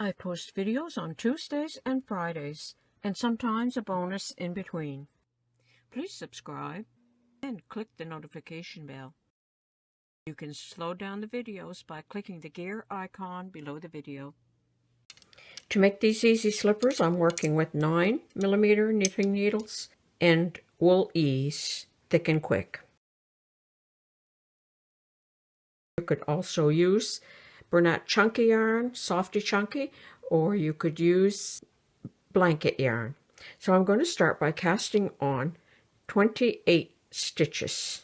I post videos on Tuesdays and Fridays, and sometimes a bonus in between. Please subscribe and click the notification bell. You can slow down the videos by clicking the gear icon below the video. To make these easy slippers, I'm working with 9mm knitting needles and wool ease, thick and quick. You could also use Bernat Chunky yarn, Softee Chunky, or you could use blanket yarn. So I'm going to start by casting on 28 stitches.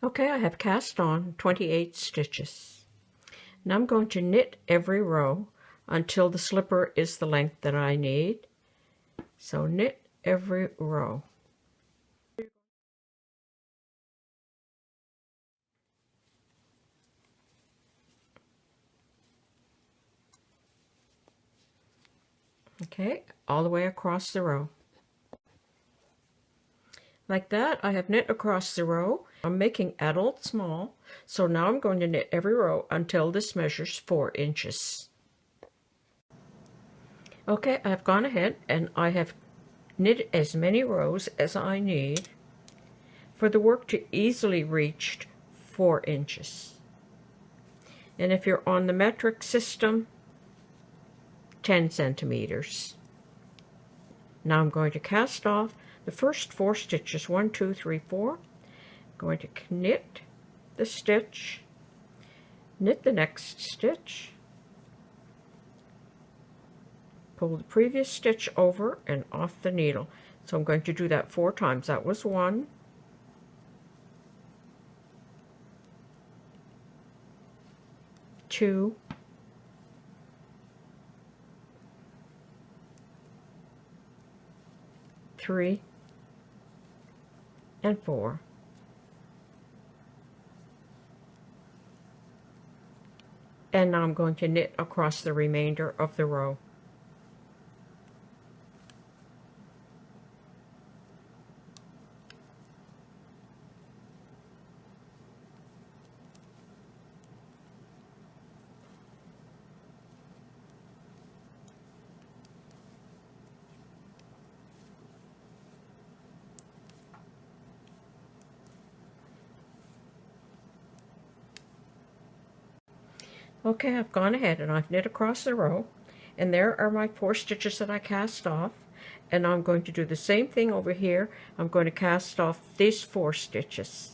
Okay, I have cast on 28 stitches. Now I'm going to knit every row until the slipper is the length that I need. So knit every row. Okay, all the way across the row. Like that, I have knit across the row. I'm making adult small, so now I'm going to knit every row until this measures 4 inches. Okay, I've gone ahead and I have knit as many rows as I need for the work to easily reach 4 inches. And if you're on the metric system, 10 centimeters. Now I'm going to cast off the first 4 stitches, 1, 2, 3, 4. I'm going to knit the stitch, knit the next stitch, pull the previous stitch over and off the needle. So I'm going to do that 4 times. That was 1, 2, 3, and 4. And now I'm going to knit across the remainder of the row. Okay, I've gone ahead and I've knit across the row, and there are my 4 stitches that I cast off, and I'm going to do the same thing over here. I'm going to cast off these 4 stitches.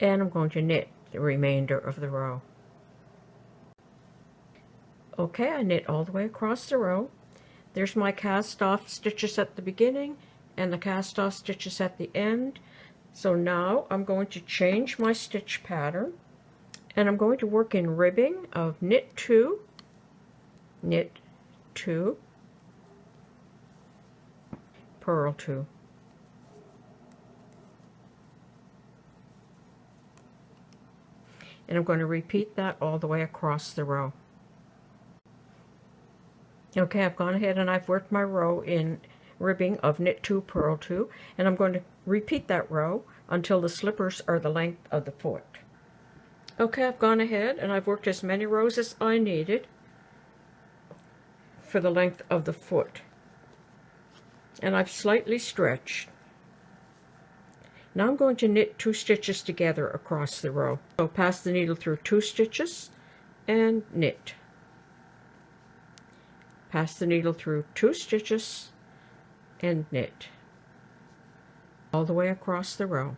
And I'm going to knit the remainder of the row. Okay, I knit all the way across the row. There's my cast off stitches at the beginning and the cast off stitches at the end. So now I'm going to change my stitch pattern, and I'm going to work in ribbing of knit 2, purl 2. And I'm going to repeat that all the way across the row. Okay, I've gone ahead and I've worked my row in ribbing of knit 2, purl 2, and I'm going to repeat that row until the slippers are the length of the foot. Okay, I've gone ahead and I've worked as many rows as I needed for the length of the foot, and I've slightly stretched. Now I'm going to knit 2 stitches together across the row. So pass the needle through 2 stitches and knit. Pass the needle through 2 stitches and knit all the way across the row.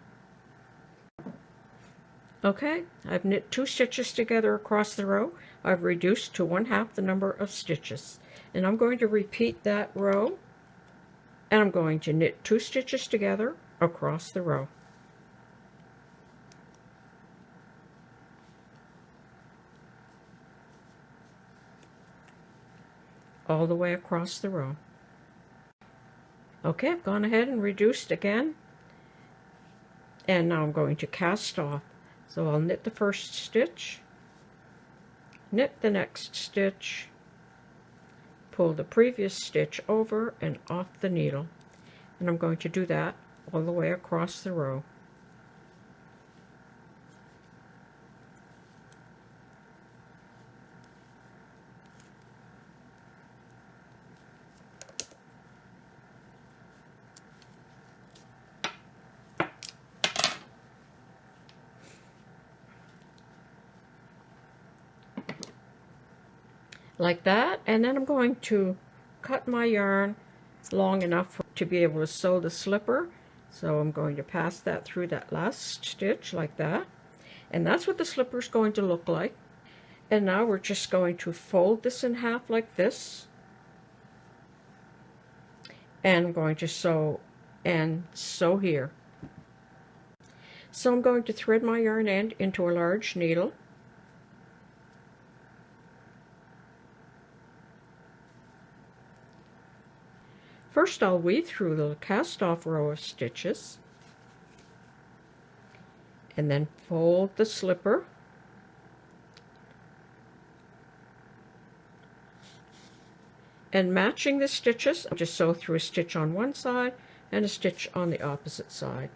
Okay, I've knit 2 stitches together across the row. I've reduced to 1/2 the number of stitches, and I'm going to repeat that row, and I'm going to knit 2 stitches together across the row. all the way across the row. Okay, I've gone ahead and reduced again, and now I'm going to cast off. So I'll knit the first stitch, knit the next stitch, pull the previous stitch over and off the needle, and I'm going to do that all the way across the row. Like that, and then I'm going to cut my yarn long enough to be able to sew the slipper. So I'm going to pass that through that last stitch like that, and that's what the slipper is going to look like. And now we're just going to fold this in half like this, and I'm going to sew and sew here. So I'm going to thread my yarn end into a large needle, first I'll weave through the cast off row of stitches and then fold the slipper, and matching the stitches, I'll just sew through a stitch on one side and a stitch on the opposite side.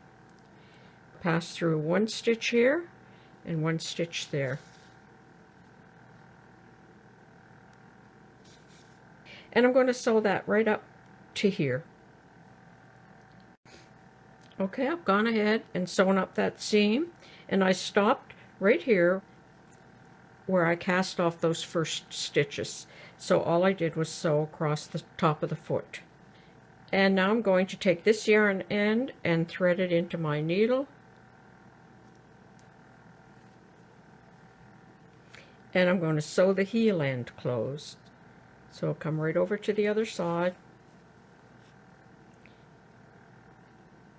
Pass through one stitch here and one stitch there. And I'm going to sew that right up to here. Okay, I've gone ahead and sewn up that seam, and I stopped right here where I cast off those first stitches. So all I did was sew across the top of the foot. And now I'm going to take this yarn end and thread it into my needle, and I'm going to sew the heel end closed. So I'll come right over to the other side,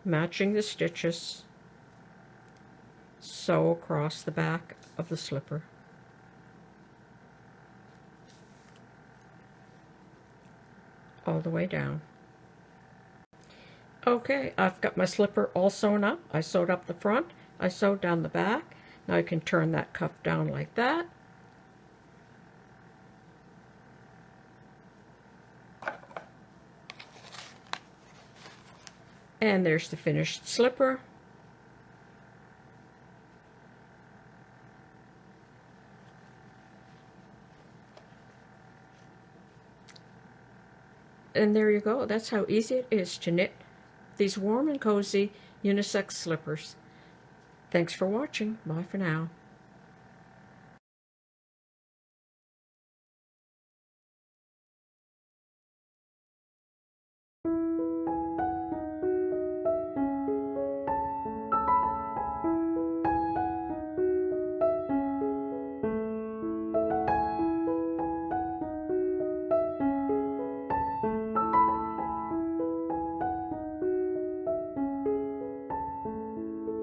matching the stitches, sew across the back of the slipper. All the way down. Okay, I've got my slipper all sewn up. I sewed up the front, I sewed down the back. Now I can turn that cuff down like that. And there's the finished slipper. And there you go. That's how easy it is to knit these warm and cozy unisex slippers. Thanks for watching. Bye for now.